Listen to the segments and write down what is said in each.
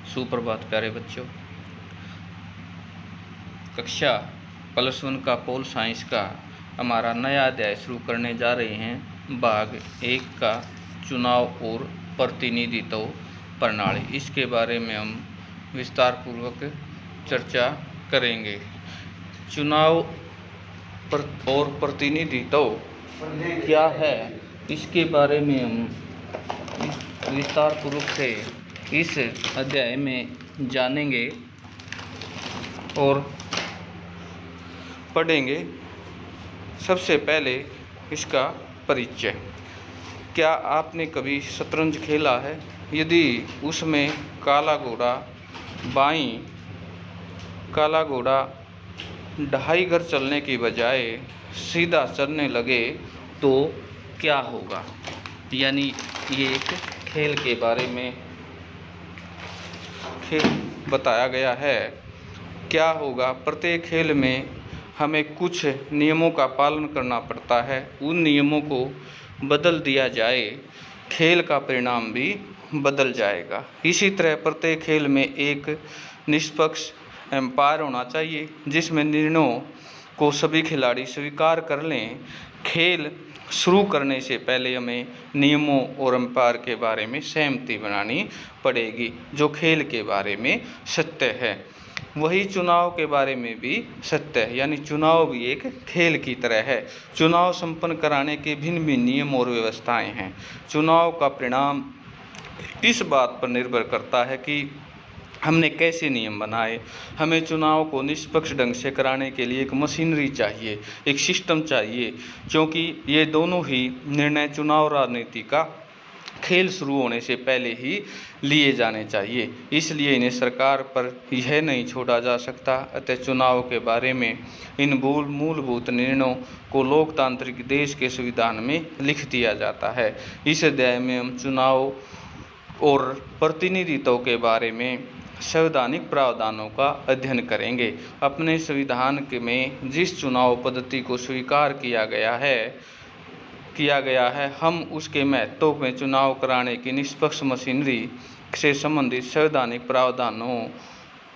सुप्रभात प्यारे बच्चों। कक्षा +1 का पोल साइंस का हमारा नया अध्याय शुरू करने जा रहे हैं। भाग 1 का चुनाव और प्रतिनिधित्व प्रणाली, इसके बारे में हम विस्तार पूर्वक चर्चा करेंगे। चुनाव और प्रतिनिधित्व क्या है, इसके बारे में हम विस्तार पूर्वक से इस अध्याय में जानेंगे और पढ़ेंगे। सबसे पहले इसका परिचय। क्या आपने कभी शतरंज खेला है? यदि उसमें काला घोड़ा बाईं, काला घोड़ा ढाई घर चलने की बजाय सीधा चलने लगे तो क्या होगा? यानी ये एक खेल के बारे में बताया गया है। क्या होगा? प्रत्येक खेल में हमें कुछ नियमों का पालन करना पड़ता है। उन नियमों को बदल दिया जाए, खेल का परिणाम भी बदल जाएगा। इसी तरह प्रत्येक खेल में एक निष्पक्ष एम्पायर होना चाहिए, जिसमें निर्णयों को सभी खिलाड़ी स्वीकार कर लें। खेल शुरू करने से पहले हमें नियमों और एम्पायर के बारे में सहमति बनानी पड़ेगी, जो खेल के बारे में सत्य है। वही चुनाव के बारे में भी सत्य है, यानी चुनाव भी एक खेल की तरह है। चुनाव संपन्न कराने के भिन्न भिन्न नियम और व्यवस्थाएं हैं। चुनाव का परिणाम इस बात पर निर्भर करता है कि हमने कैसे नियम बनाए। हमें चुनाव को निष्पक्ष ढंग से कराने के लिए एक मशीनरी चाहिए, एक सिस्टम चाहिए, क्योंकि ये दोनों ही निर्णय चुनाव राजनीति का खेल शुरू होने से पहले ही लिए जाने चाहिए। इसलिए इन्हें सरकार पर यह नहीं छोड़ा जा सकता। अतः चुनाव के बारे में इन मूलभूत निर्णयों को लोकतांत्रिक देश के संविधान में लिख दिया जाता है। इस अध्याय में हम चुनाव और प्रतिनिधित्व के बारे में संवैधानिक प्रावधानों का अध्ययन करेंगे। अपने संविधान में जिस चुनाव पद्धति को स्वीकार किया गया है, हम उसके महत्व में चुनाव कराने की निष्पक्ष मशीनरी से संबंधित संवैधानिक प्रावधानों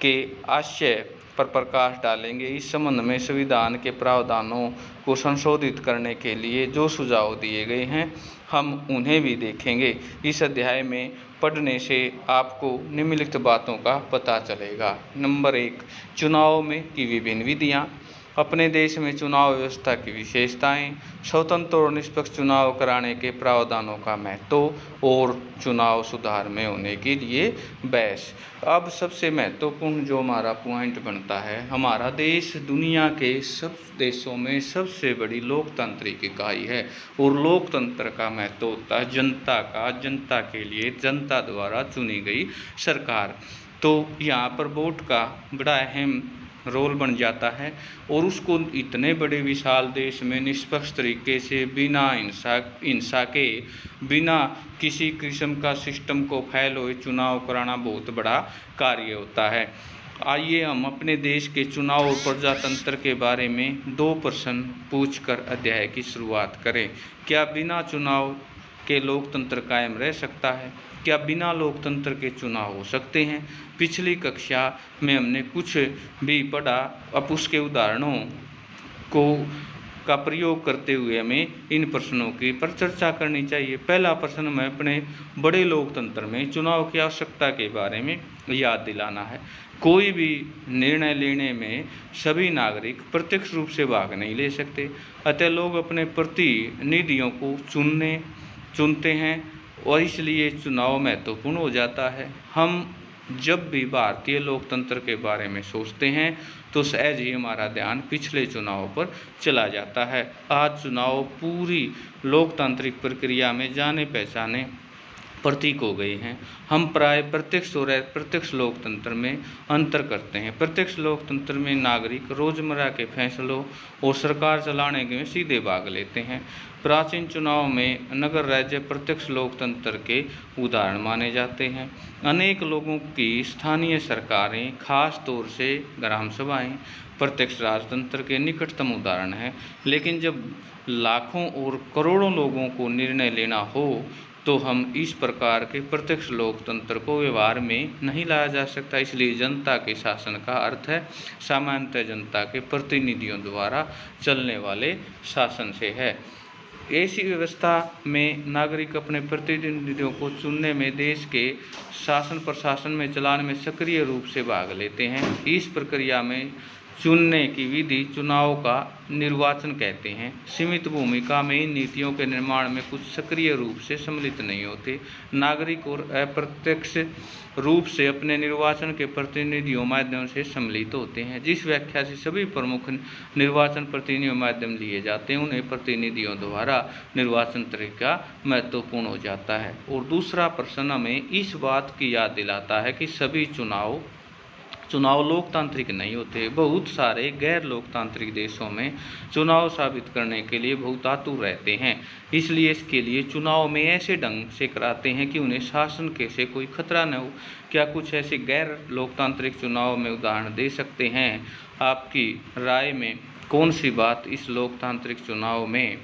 के आशय पर प्रकाश डालेंगे। इस संबंध में संविधान के प्रावधानों को संशोधित करने के लिए जो सुझाव दिए गए हैं, हम उन्हें भी देखेंगे। इस अध्याय में पढ़ने से आपको निम्नलिखित बातों का पता चलेगा। नंबर 1, चुनाव में की विभिन्न विधियाँ। अपने देश में चुनाव व्यवस्था की विशेषताएं, स्वतंत्र और निष्पक्ष चुनाव कराने के प्रावधानों का महत्व और चुनाव सुधार में होने के लिए बहस। अब सबसे महत्वपूर्ण जो हमारा पॉइंट बनता है, हमारा देश दुनिया के सब देशों में सबसे बड़ी लोकतांत्रिक इकाई है और लोकतंत्र का महत्व होता है जनता का, जनता के लिए, जनता द्वारा चुनी गई सरकार। तो यहाँ पर वोट का बड़ा अहम रोल बन जाता है और उसको इतने बड़े विशाल देश में निष्पक्ष तरीके से बिना हिंसा के, बिना किसी किस्म का सिस्टम को फैल हुए चुनाव कराना बहुत बड़ा कार्य होता है। आइए हम अपने देश के चुनाव और प्रजातंत्र के बारे में 2 प्रश्न पूछकर अध्याय की शुरुआत करें। क्या बिना चुनाव के लोकतंत्र कायम रह सकता है? क्या बिना लोकतंत्र के चुनाव हो सकते हैं? पिछली कक्षा में हमने कुछ भी पढ़ा, अब उसके उदाहरणों का प्रयोग करते हुए हमें इन प्रश्नों की पर चर्चा करनी चाहिए। पहला प्रश्न हमें अपने बड़े लोकतंत्र में चुनाव की आवश्यकता के बारे में याद दिलाना है। कोई भी निर्णय लेने में सभी नागरिक प्रत्यक्ष रूप से भाग नहीं ले सकते, अतः लोग अपने प्रतिनिधियों को चुनते हैं और इसलिए चुनाव महत्वपूर्ण हो जाता है। हम जब भी भारतीय लोकतंत्र के बारे में सोचते हैं तो सहज ही हमारा ध्यान पिछले चुनाव पर चला जाता है। आज चुनाव पूरी लोकतांत्रिक प्रक्रिया में जाने पहचाने प्रतीक हो गए हैं। हम प्राय प्रत्यक्ष और अप्रत्यक्ष लोकतंत्र में अंतर करते हैं। प्रत्यक्ष लोकतंत्र में नागरिक रोजमर्रा के फैसलों और सरकार चलाने में सीधे भाग लेते हैं। प्राचीन चुनाव में नगर राज्य प्रत्यक्ष लोकतंत्र के उदाहरण माने जाते हैं। अनेक लोगों की स्थानीय सरकारें, खास तौर से ग्राम सभाएं, प्रत्यक्ष राजतंत्र के निकटतम उदाहरण है। लेकिन जब लाखों और करोड़ों लोगों को निर्णय लेना हो तो हम इस प्रकार के प्रत्यक्ष लोकतंत्र को व्यवहार में नहीं लाया जा सकता। इसलिए जनता के शासन का अर्थ है सामान्यतः जनता के प्रतिनिधियों द्वारा चलने वाले शासन से है। ऐसी व्यवस्था में नागरिक अपने प्रतिनिधियों को चुनने में, देश के शासन प्रशासन में चलाने में सक्रिय रूप से भाग लेते हैं। इस प्रक्रिया में चुनने की विधि चुनाव का निर्वाचन कहते हैं। सीमित भूमिका में इन नीतियों के निर्माण में कुछ सक्रिय रूप से सम्मिलित नहीं होते। नागरिक और अप्रत्यक्ष रूप से अपने निर्वाचन के प्रतिनिधियों माध्यम से सम्मिलित होते हैं। जिस व्याख्या से सभी प्रमुख निर्वाचन प्रतिनिधियों माध्यम लिए जाते हैं, उन्हें प्रतिनिधियों द्वारा निर्वाचन तरीका महत्वपूर्ण हो जाता है। और दूसरा प्रश्न हमें इस बात की याद दिलाता है कि सभी चुनाव लोकतांत्रिक नहीं होते। बहुत सारे गैर लोकतांत्रिक देशों में चुनाव साबित करने के लिए बहुत आतुर रहते हैं। इसलिए इसके लिए चुनाव में ऐसे ढंग से कराते हैं कि उन्हें शासन के से कोई खतरा न हो। क्या कुछ ऐसे गैर लोकतांत्रिक चुनाव में उदाहरण दे सकते हैं? आपकी राय में कौन सी बात इस लोकतांत्रिक चुनाव में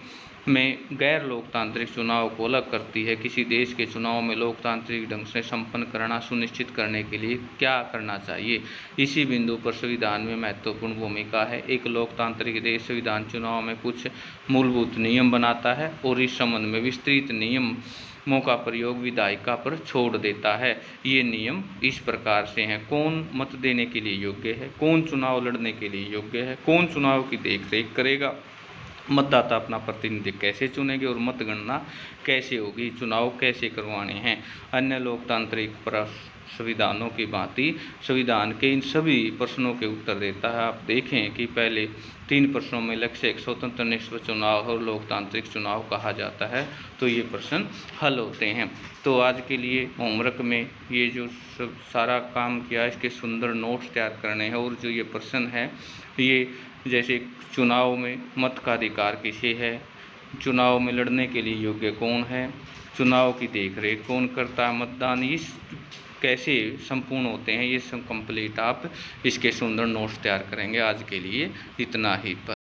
गैर लोकतांत्रिक चुनाव को अलग करती है? किसी देश के चुनाव में लोकतांत्रिक ढंग से संपन्न करना सुनिश्चित करने के लिए क्या करना चाहिए? इसी बिंदु पर संविधान में महत्वपूर्ण भूमिका है। एक लोकतांत्रिक देश संविधान चुनाव में कुछ मूलभूत नियम बनाता है और इस संबंध में विस्तृत नियमों का प्रयोग विधायिका पर छोड़ देता है। ये नियम इस प्रकार से हैं: कौन मत देने के लिए योग्य है, कौन चुनाव लड़ने के लिए योग्य है, कौन चुनाव की देखरेख करेगा, मतदाता अपना प्रतिनिधि कैसे चुनेंगे और मतगणना कैसे होगी, चुनाव कैसे करवाने हैं। अन्य लोकतांत्रिक संविधानों की भांति संविधान के इन सभी प्रश्नों के उत्तर देता है। आप देखें कि पहले 3 प्रश्नों में लक्ष्य एक स्वतंत्र निष्पक्ष चुनाव और लोकतांत्रिक चुनाव कहा जाता है, तो ये प्रश्न हल होते हैं। तो आज के लिए होमवर्क में ये जो सारा काम किया, इसके सुंदर नोट्स तैयार करने हैं। और जो ये प्रश्न है, ये जैसे चुनाव में मत का अधिकार किसे है, चुनाव में लड़ने के लिए योग्य कौन है, चुनाव की देखरेख कौन करता है, मतदान इस कैसे संपूर्ण होते हैं, ये सब कंप्लीट आप इसके सुंदर नोट्स तैयार करेंगे। आज के लिए इतना ही।